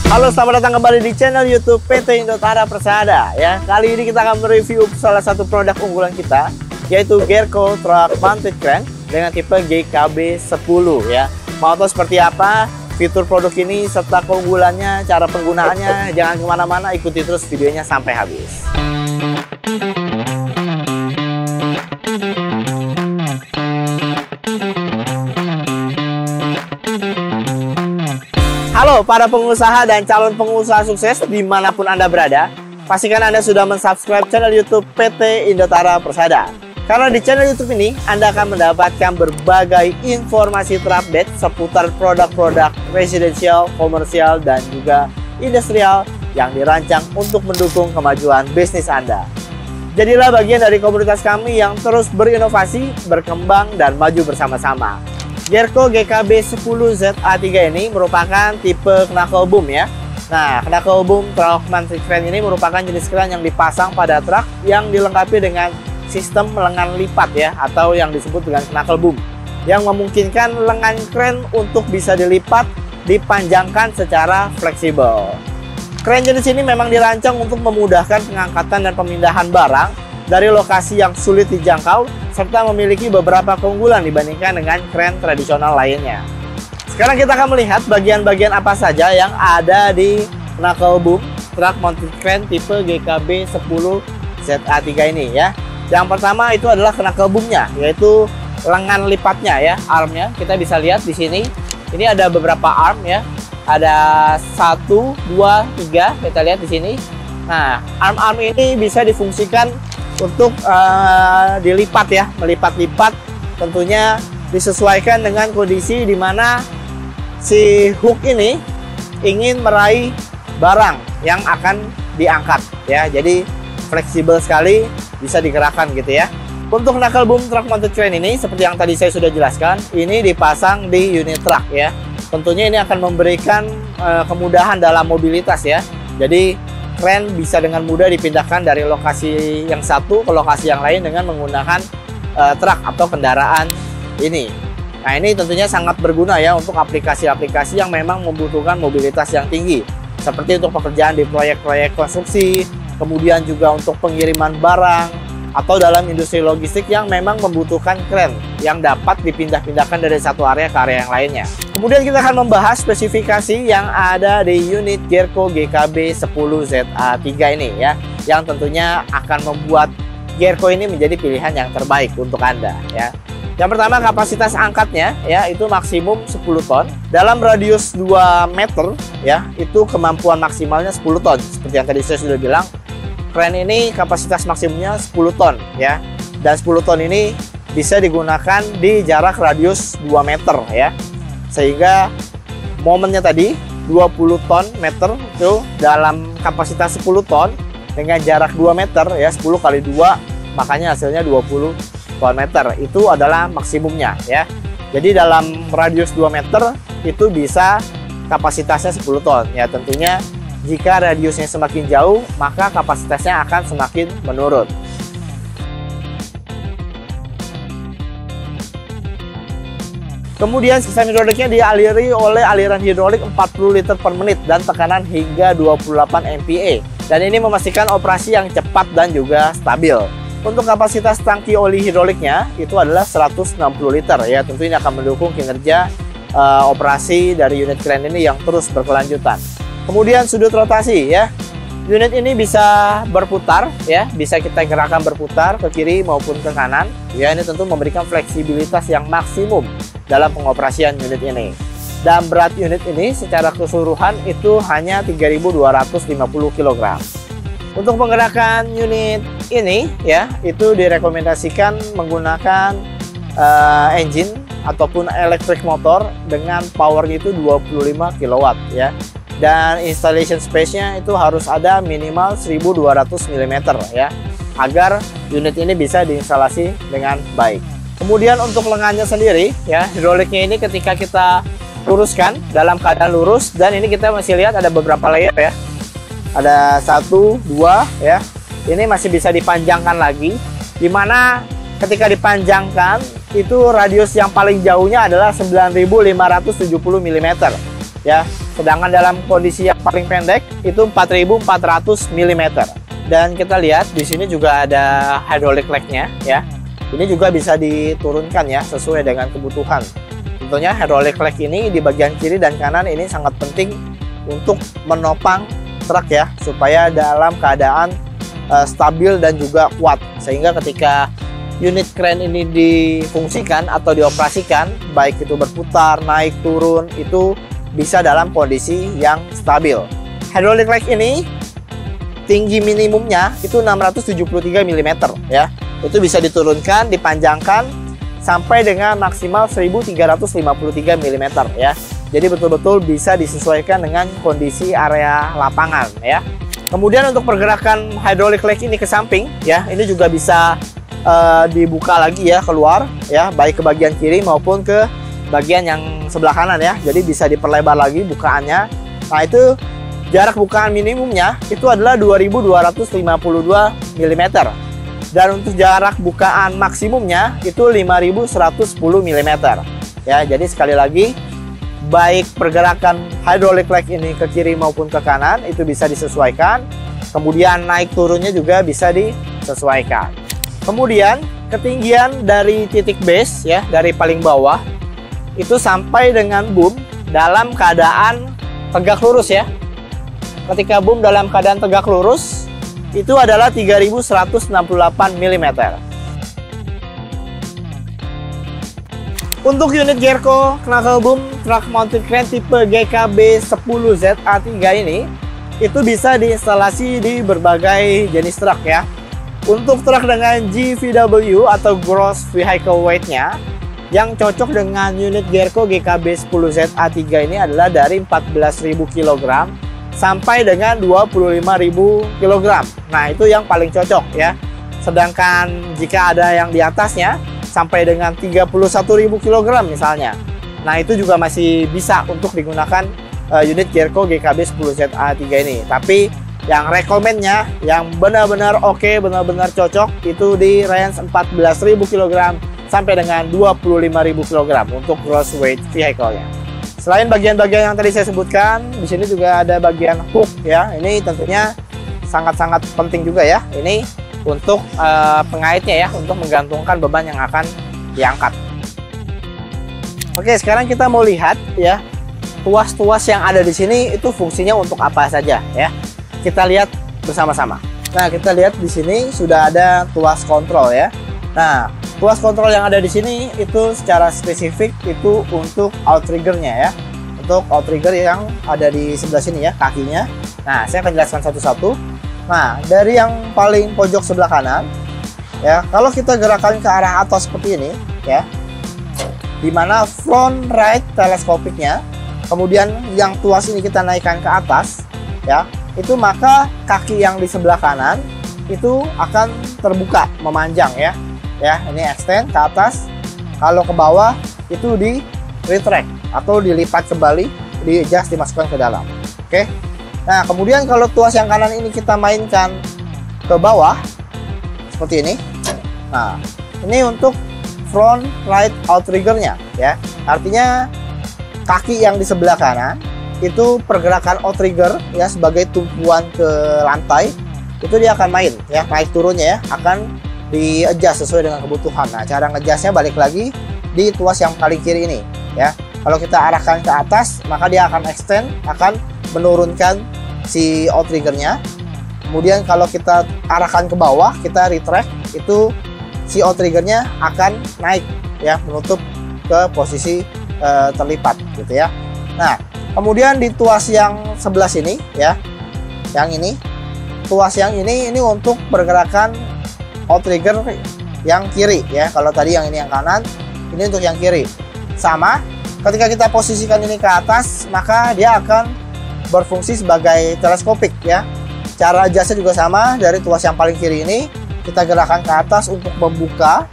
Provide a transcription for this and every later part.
Halo, selamat datang kembali di channel YouTube PT Indotara Persada ya. Kali ini kita akan mereview salah satu produk unggulan kita, yaitu Gerco Truck Mounted Crane dengan tipe GKB10 ya. Mau tahu seperti apa fitur produk ini serta keunggulannya, cara penggunaannya? Jangan kemana-mana, ikuti terus videonya sampai habis. Halo para pengusaha dan calon pengusaha sukses dimanapun Anda berada. Pastikan Anda sudah mensubscribe channel YouTube PT Indotara Persada. Karena di channel YouTube ini Anda akan mendapatkan berbagai informasi terupdate seputar produk-produk residential, komersial, dan juga industrial yang dirancang untuk mendukung kemajuan bisnis Anda. Jadilah bagian dari komunitas kami yang terus berinovasi, berkembang, dan maju bersama-sama. Gerco GKB10ZA3 ini merupakan tipe knuckle boom ya. Nah, knuckle boom truck mounted crane ini merupakan jenis crane yang dipasang pada truk yang dilengkapi dengan sistem lengan lipat ya, atau yang disebut dengan knuckle boom, yang memungkinkan lengan crane untuk bisa dilipat, dipanjangkan secara fleksibel. Crane jenis ini memang dirancang untuk memudahkan pengangkatan dan pemindahan barang dari lokasi yang sulit dijangkau, serta memiliki beberapa keunggulan dibandingkan dengan crane tradisional lainnya. Sekarang kita akan melihat bagian-bagian apa saja yang ada di knuckle boom truck mounted crane tipe GKB10ZA3 ini ya. Yang pertama itu adalah knuckle boomnya, yaitu lengan lipatnya ya, armnya. Kita bisa lihat di sini, ini ada beberapa arm ya. Ada 1, 2, 3, kita lihat di sini. Nah, arm-arm ini bisa difungsikan untuk dilipat ya, melipat-lipat, tentunya disesuaikan dengan kondisi di mana si hook ini ingin meraih barang yang akan diangkat ya. Jadi fleksibel sekali, bisa digerakkan gitu ya. Untuk knuckle boom truck mounted crane ini, seperti yang tadi saya sudah jelaskan, ini dipasang di unit truk ya. Tentunya ini akan memberikan kemudahan dalam mobilitas ya. Jadi crane bisa dengan mudah dipindahkan dari lokasi yang satu ke lokasi yang lain dengan menggunakan truk atau kendaraan ini. Nah, ini tentunya sangat berguna ya untuk aplikasi-aplikasi yang memang membutuhkan mobilitas yang tinggi, seperti untuk pekerjaan di proyek-proyek konstruksi, kemudian juga untuk pengiriman barang, atau dalam industri logistik yang memang membutuhkan crane yang dapat dipindah-pindahkan dari satu area ke area yang lainnya. Kemudian kita akan membahas spesifikasi yang ada di unit Gerco GKB10ZA3 ini ya, yang tentunya akan membuat Gerco ini menjadi pilihan yang terbaik untuk Anda ya. Yang pertama, kapasitas angkatnya ya, itu maksimum 10 ton. Dalam radius 2 meter ya, itu kemampuan maksimalnya 10 ton. Seperti yang tadi saya sudah bilang, crane ini kapasitas maksimumnya 10 ton ya. Dan 10 ton ini bisa digunakan di jarak radius 2 meter ya. Sehingga momennya tadi 20 ton meter itu dalam kapasitas 10 ton dengan jarak 2 meter ya, 10 kali 2 makanya hasilnya 20 ton meter. Itu adalah maksimumnya ya. Jadi dalam radius 2 meter itu bisa kapasitasnya 10 ton ya. Tentunya jika radiusnya semakin jauh, maka kapasitasnya akan semakin menurun. Kemudian sistem hidroliknya dialiri oleh aliran hidrolik 40 liter per menit dan tekanan hingga 28 MPa. Dan ini memastikan operasi yang cepat dan juga stabil. Untuk kapasitas tangki oli hidroliknya itu adalah 160 liter ya. Tentu ini akan mendukung kinerja operasi dari unit crane ini yang terus berkelanjutan. Kemudian sudut rotasi ya. Unit ini bisa berputar ya, bisa kita gerakan berputar ke kiri maupun ke kanan. Ya, ini tentu memberikan fleksibilitas yang maksimum dalam pengoperasian unit ini. Dan berat unit ini secara keseluruhan itu hanya 3.250 kg. Untuk menggerakkan unit ini ya, itu direkomendasikan menggunakan engine ataupun electric motor dengan powernya itu 25 kW ya. Dan installation space-nya itu harus ada minimal 1200 mm ya, agar unit ini bisa diinstalasi dengan baik. Kemudian untuk lengannya sendiri ya, hidroliknya ini ketika kita luruskan dalam keadaan lurus, dan ini kita masih lihat ada beberapa layer ya. Ada 1, 2 ya. Ini masih bisa dipanjangkan lagi, dimana ketika dipanjangkan itu radius yang paling jauhnya adalah 9.570 mm ya. Sedangkan dalam kondisi yang paling pendek itu 4.400 mm. Dan kita lihat di sini juga ada hydraulic leg-nya ya. Ini juga bisa diturunkan ya sesuai dengan kebutuhan. Tentunya hydraulic leg ini di bagian kiri dan kanan ini sangat penting untuk menopang truk ya, supaya dalam keadaan stabil dan juga kuat, sehingga ketika unit crane ini difungsikan atau dioperasikan, baik itu berputar, naik, turun, itu bisa dalam kondisi yang stabil. Hydraulic leg ini tinggi minimumnya itu 673 mm ya. Itu bisa diturunkan, dipanjangkan sampai dengan maksimal 1353 mm ya. Jadi betul-betul bisa disesuaikan dengan kondisi area lapangan ya. Kemudian untuk pergerakan hydraulic leg ini ke samping ya, ini juga bisa dibuka lagi ya keluar ya, baik ke bagian kiri maupun ke bagian yang sebelah kanan ya. Jadi bisa diperlebar lagi bukaannya. Nah, itu jarak bukaan minimumnya itu adalah 2252 mm. Dan untuk jarak bukaan maksimumnya itu 5110 mm. Ya, jadi sekali lagi baik pergerakan hydraulic leg ini ke kiri maupun ke kanan itu bisa disesuaikan. Kemudian naik turunnya juga bisa disesuaikan. Kemudian ketinggian dari titik base ya, dari paling bawah itu sampai dengan boom dalam keadaan tegak lurus ya. Ketika boom dalam keadaan tegak lurus itu adalah 3168 mm. Untuk unit Gerco knuckle boom truck mounted crane tipe GKB 10ZA3 ini itu bisa diinstalasi di berbagai jenis truk ya. Untuk truk dengan GVW atau gross vehicle weight-nya yang cocok dengan unit Gerco GKB 10ZA3 ini adalah dari 14.000 kg sampai dengan 25.000 kg. Nah, itu yang paling cocok ya. Sedangkan jika ada yang di atasnya sampai dengan 31.000 kg misalnya, nah itu juga masih bisa untuk digunakan unit Gerco GKB 10ZA3 ini. Tapi yang rekomennya, yang benar-benar oke, benar-benar cocok itu di range 14.000 kg sampai dengan 25.000 kg untuk gross weight vehicle-nya. Selain bagian-bagian yang tadi saya sebutkan, di sini juga ada bagian hook ya. Ini tentunya sangat-sangat penting juga ya. Ini untuk pengaitnya ya, untuk menggantungkan beban yang akan diangkat. Oke, sekarang kita mau lihat ya, tuas-tuas yang ada di sini itu fungsinya untuk apa saja ya. Kita lihat bersama-sama. Nah, kita lihat di sini sudah ada tuas kontrol ya. Nah, tuas kontrol yang ada di sini itu secara spesifik itu untuk outriggernya ya. Untuk outrigger yang ada di sebelah sini ya, kakinya. Nah, saya akan jelaskan satu-satu. Nah, dari yang paling pojok sebelah kanan ya, kalau kita gerakan ke arah atas seperti ini ya, dimana front right teleskopiknya, kemudian yang tuas ini kita naikkan ke atas ya, itu maka kaki yang di sebelah kanan itu akan terbuka, memanjang ya. Ya, ini extend ke atas. Kalau ke bawah itu di retract atau dilipat kembali, di adjust, dimasukkan ke dalam. Oke. Nah, kemudian kalau tuas yang kanan ini kita mainkan ke bawah seperti ini. Nah, ini untuk front right outriggernya ya. Artinya kaki yang di sebelah kanan itu pergerakan outrigger ya, sebagai tumpuan ke lantai itu dia akan main ya, naik turunnya ya akan di-adjust sesuai dengan kebutuhan. Nah, cara ngejastnya balik lagi di tuas yang paling kiri ini ya. Kalau kita arahkan ke atas, maka dia akan extend, akan menurunkan si outriggernya. Kemudian kalau kita arahkan ke bawah, kita retract, itu si outriggernya akan naik ya, menutup ke posisi terlipat gitu ya. Nah, kemudian di tuas yang sebelah sini ya, yang ini, tuas yang ini untuk pergerakan outrigger yang kiri ya. Kalau tadi yang ini yang kanan, ini untuk yang kiri. Sama, ketika kita posisikan ini ke atas, maka dia akan berfungsi sebagai teleskopik ya. Cara adjustnya juga sama, dari tuas yang paling kiri ini kita gerakan ke atas untuk membuka,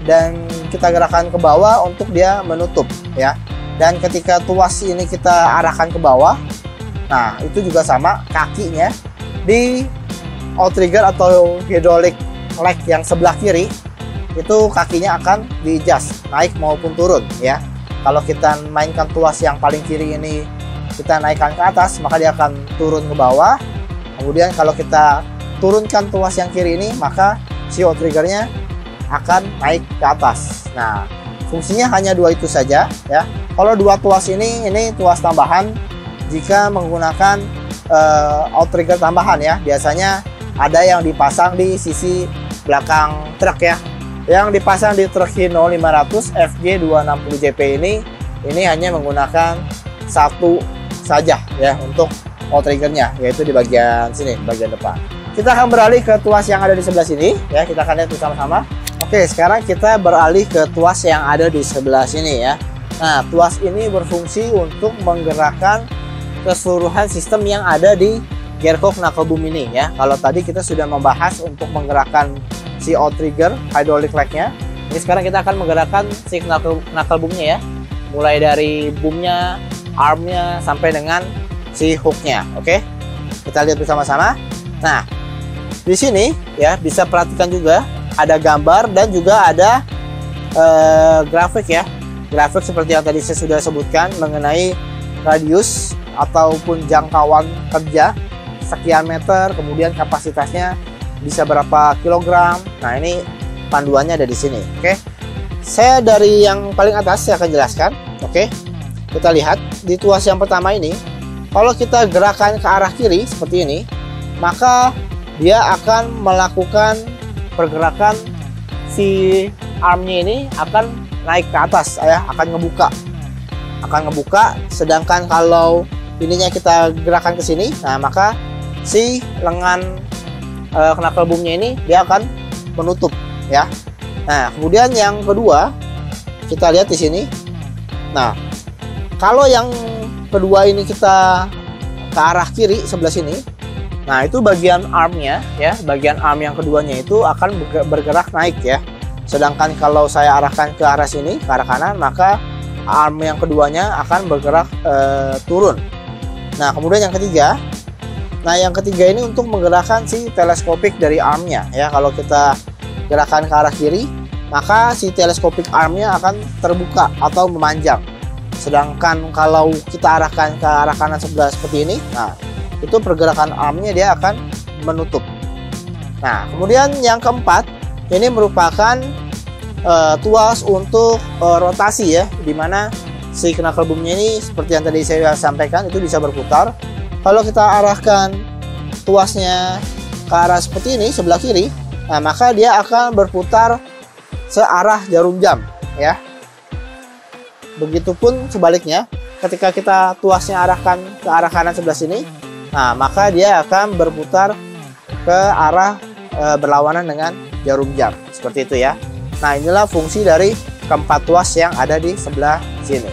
dan kita gerakan ke bawah untuk dia menutup ya. Dan ketika tuas ini kita arahkan ke bawah, nah itu juga sama, kakinya di outrigger atau hydraulic leg yang sebelah kiri itu kakinya akan di-adjust naik maupun turun ya. Kalau kita mainkan tuas yang paling kiri ini kita naikkan ke atas, maka dia akan turun ke bawah. Kemudian kalau kita turunkan tuas yang kiri ini, maka si outriggernya akan naik ke atas. Nah, fungsinya hanya dua itu saja ya. Kalau dua tuas ini tuas tambahan jika menggunakan outrigger tambahan ya. Biasanya ada yang dipasang di sisi belakang truk ya. Yang dipasang di truk Hino 500 FG260JP ini hanya menggunakan satu saja ya untuk outriggernya, yaitu di bagian sini, bagian depan. Kita akan beralih ke tuas yang ada di sebelah sini ya, kita akan lihat bersama-sama. Oke, sekarang kita beralih ke tuas yang ada di sebelah sini ya. Nah, tuas ini berfungsi untuk menggerakkan keseluruhan sistem yang ada di gearcock knuckle boom ini ya. Kalau tadi kita sudah membahas untuk menggerakkan si outrigger hydraulic leg-nya, ini sekarang kita akan menggerakkan si knuckle boom-nya ya, mulai dari boom-nya, arm-nya, sampai dengan si hook-nya. Oke, kita lihat bersama-sama. Nah, di sini ya bisa perhatikan juga ada gambar dan juga ada grafik ya, grafik seperti yang tadi saya sudah sebutkan mengenai radius ataupun jangkauan kerja sekian meter, kemudian kapasitasnya bisa berapa kilogram. Nah, ini panduannya ada di sini. Oke, saya dari yang paling atas saya akan jelaskan. Oke, kita lihat di tuas yang pertama ini, kalau kita gerakan ke arah kiri seperti ini, maka dia akan melakukan pergerakan si armnya ini akan naik ke atas ya, akan ngebuka. Sedangkan kalau ininya kita gerakan ke sini, nah maka si lengan knuckle boom-nya ini dia akan menutup ya. Nah, kemudian yang kedua kita lihat di sini. Nah, kalau yang kedua ini kita ke arah kiri sebelah sini, nah itu bagian armnya ya, bagian arm yang keduanya itu akan bergerak naik ya. Sedangkan kalau saya arahkan ke arah sini, ke arah kanan, maka arm yang keduanya akan bergerak turun. Nah, kemudian yang ketiga, ini untuk menggerakkan si teleskopik dari armnya ya. Kalau kita gerakan ke arah kiri, maka si teleskopik armnya akan terbuka atau memanjang. Sedangkan kalau kita arahkan ke arah kanan sebelah seperti ini, nah itu pergerakan armnya dia akan menutup. Nah, kemudian yang keempat, ini merupakan tuas untuk rotasi ya, dimana si knuckle boom-nya ini seperti yang tadi saya sampaikan itu bisa berputar. Kalau kita arahkan tuasnya ke arah seperti ini sebelah kiri, nah maka dia akan berputar searah jarum jam ya. Begitupun sebaliknya, ketika kita tuasnya arahkan ke arah kanan sebelah sini, nah maka dia akan berputar ke arah berlawanan dengan jarum jam seperti itu ya. Nah, inilah fungsi dari keempat tuas yang ada di sebelah sini.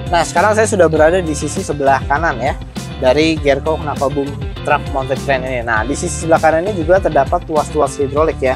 Nah, sekarang saya sudah berada di sisi sebelah kanan ya dari gearcock knuckle boom truck mounted crane ini. Nah, di sisi sebelah kanan ini juga terdapat tuas-tuas hidrolik ya.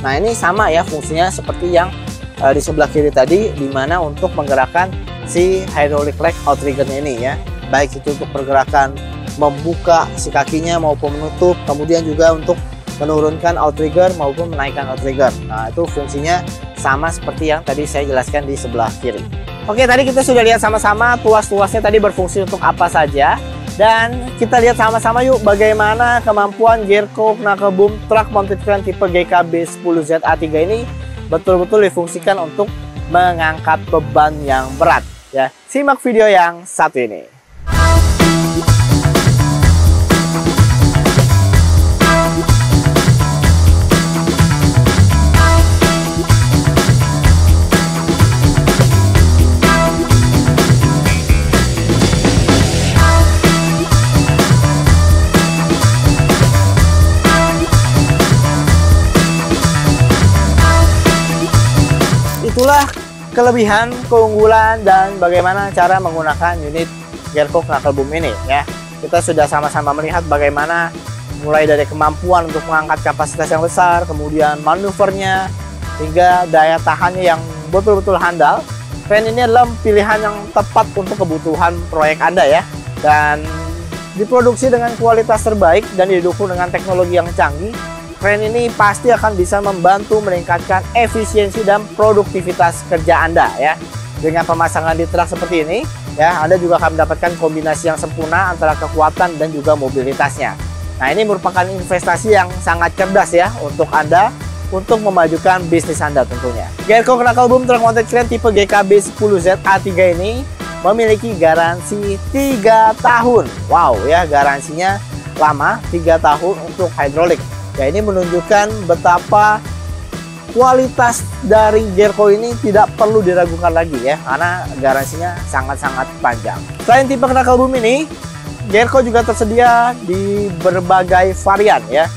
Nah, ini sama ya fungsinya seperti yang di sebelah kiri tadi, dimana untuk menggerakkan si hydraulic leg outriggernya ini ya, baik itu untuk pergerakan membuka si kakinya maupun menutup, kemudian juga untuk menurunkan outrigger maupun menaikkan outrigger. Nah, itu fungsinya sama seperti yang tadi saya jelaskan di sebelah kiri. Oke, tadi kita sudah lihat sama-sama tuas-tuasnya tadi berfungsi untuk apa saja. Dan kita lihat sama-sama yuk bagaimana kemampuan gearcock knuckle boom truck mounted crane tipe GKB 10ZA3 ini betul-betul difungsikan untuk mengangkat beban yang berat ya. Simak video yang satu ini. Itulah kelebihan, keunggulan, dan bagaimana cara menggunakan unit gearcock knuckle boom ini ya. Kita sudah sama-sama melihat bagaimana mulai dari kemampuan untuk mengangkat kapasitas yang besar, kemudian manuvernya, hingga daya tahannya yang betul-betul handal. Crane ini adalah pilihan yang tepat untuk kebutuhan proyek Anda ya, dan diproduksi dengan kualitas terbaik dan didukung dengan teknologi yang canggih. Crane ini pasti akan bisa membantu meningkatkan efisiensi dan produktivitas kerja Anda ya. Dengan pemasangan di truk seperti ini, Ya, Anda juga akan mendapatkan kombinasi yang sempurna antara kekuatan dan juga mobilitasnya. Nah, ini merupakan investasi yang sangat cerdas ya untuk Anda untuk memajukan bisnis Anda tentunya. Gerco Knuckle Boom Truck Mounted Crane tipe GKB 10ZA3 ini memiliki garansi 3 tahun. Wow ya, garansinya lama, 3 tahun untuk hidrolik. Ya, ini menunjukkan betapa kualitas dari Gerco ini tidak perlu diragukan lagi ya, karena garansinya sangat-sangat panjang. Selain tipe Knuckle Boom ini, Gerco juga tersedia di berbagai varian ya,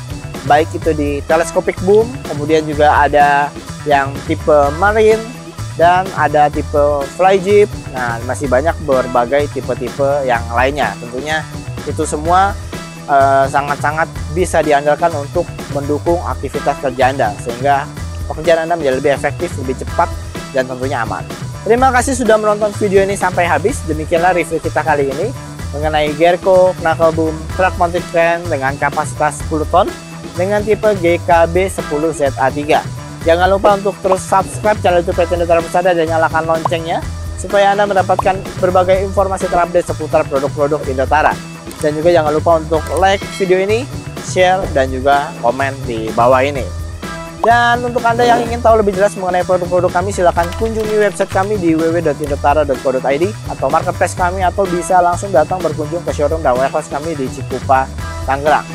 baik itu di telescopic boom, kemudian juga ada yang tipe marine dan ada tipe fly jeep. Nah, masih banyak berbagai tipe-tipe yang lainnya. Tentunya itu semua sangat-sangat bisa diandalkan untuk mendukung aktivitas kerja Anda, sehingga pekerjaan Anda menjadi lebih efektif, lebih cepat, dan tentunya aman. Terima kasih sudah menonton video ini sampai habis. Demikianlah review kita kali ini mengenai Gerco Knuckle Boom Truck Mounted Crane dengan kapasitas 10 ton dengan tipe GKB 10ZA3. Jangan lupa untuk terus subscribe channel YouTube PT Indotara Persada dan nyalakan loncengnya supaya Anda mendapatkan berbagai informasi terupdate seputar produk-produk Indotara. Dan juga jangan lupa untuk like video ini, share, dan juga komen di bawah ini. Dan untuk Anda yang ingin tahu lebih jelas mengenai produk-produk kami, silahkan kunjungi website kami di www.indotara.co.id atau marketplace kami, atau bisa langsung datang berkunjung ke showroom dan warehouse kami di Cikupa, Tangerang.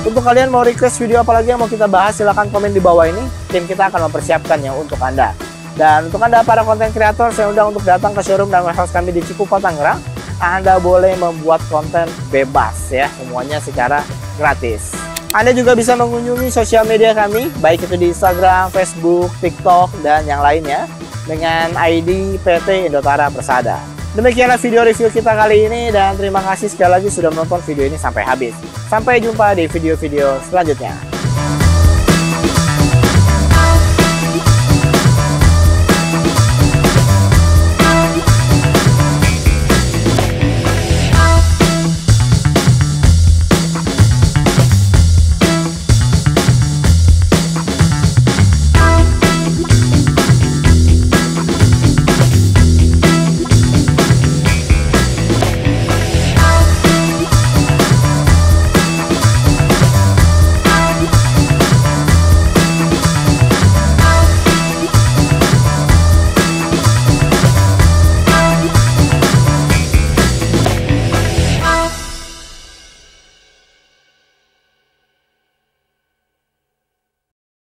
Untuk kalian mau request video apa lagi yang mau kita bahas, silahkan komen di bawah ini. Tim kita akan mempersiapkannya untuk Anda. Dan untuk Anda para konten kreator, saya undang untuk datang ke showroom dan warehouse kami di Cikupa, Tangerang. Anda boleh membuat konten bebas ya, semuanya secara gratis. Anda juga bisa mengunjungi sosial media kami, baik itu di Instagram, Facebook, TikTok, dan yang lainnya dengan ID PT Indotara Persada. Demikianlah video review kita kali ini, dan terima kasih sekali lagi sudah menonton video ini sampai habis. Sampai jumpa di video-video selanjutnya.